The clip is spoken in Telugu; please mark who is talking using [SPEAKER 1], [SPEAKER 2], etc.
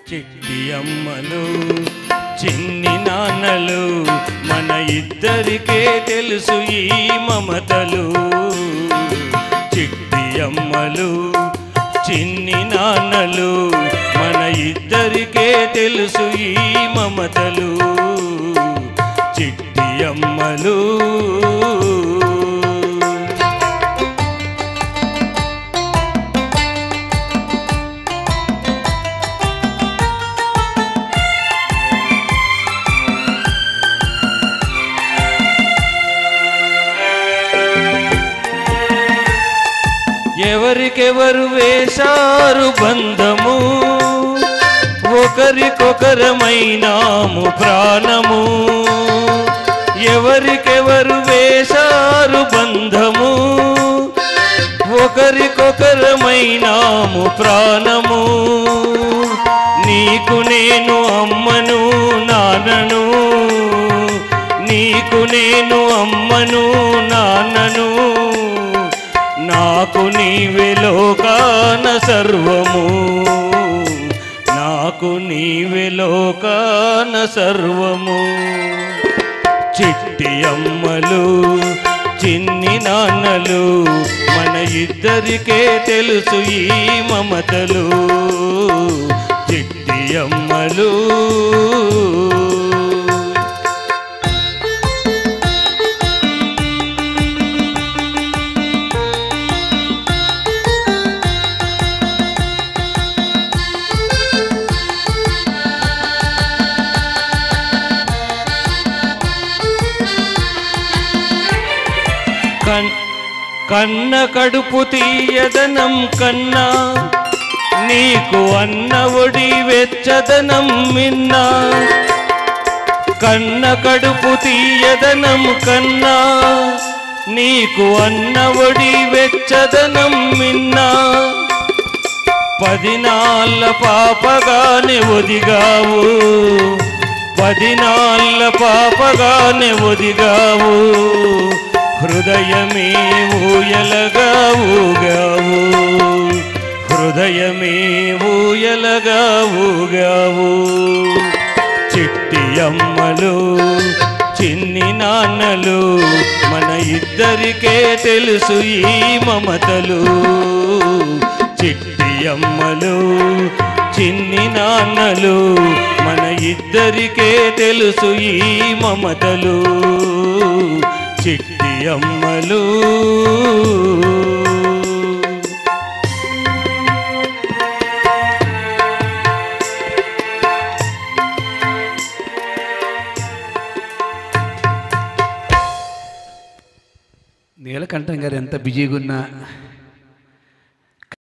[SPEAKER 1] చిట్టి అమ్మలు చిన్ని నాన్నలు మన ఇద్దరికే తెలుసు ఈ మమతలు. చిట్టి అమ్మలు చిన్ని నాన్నలు మన ఇద్దరికే తెలుసు ఈ మమతలు. చిట్టి అమ్మలు ఎవరికెవరు వేశారు బంధము, ఒకరికొకరమైనాము ప్రాణము. ఎవరికెవరు వేశారు బంధము, ఒకరికొకరమైనాము ప్రాణము. నీకు నేను అమ్మను నాన్నను, నీకు నేను అమ్మను నాన్నను. నాకు నీవే లోకాన సర్వము, నాకు నీవే లోకాన సర్వము. చిట్టి అమ్మలు చిన్ని నాన్నలు మన ఇద్దరికే తెలుసు ఈ మమతలు. చిట్టి అమ్మలు కన్న కడుపు తీయదనం కన్నా నీకు అన్న ఒడి వెచ్చదనం మిన్నా. కన్న కడుపు తీయదనం కన్నా నీకు అన్న ఒడి వెచ్చదనం మిన్నా. 10 నాళ్ళ పాపగానే ఒదిగావు, 10 నాళ్ళ పాపగానే ఒదిగావు. హృదయమే ఊయలగా ఊగావు, హృదయమే ఊయలగా ఊగావు. చిట్టి అమ్మలు చిన్ని నాన్నలు మన ఇద్దరికే తెలుసు ఈ మమతలు. చిట్టి అమ్మలు చిన్ని నాన్నలు మన ఇద్దరికే తెలుసు ఈ మమతలు. చిట్టి అమ్మలు
[SPEAKER 2] నీలకంఠం గారు ఎంత బిజీగా ఉన్నా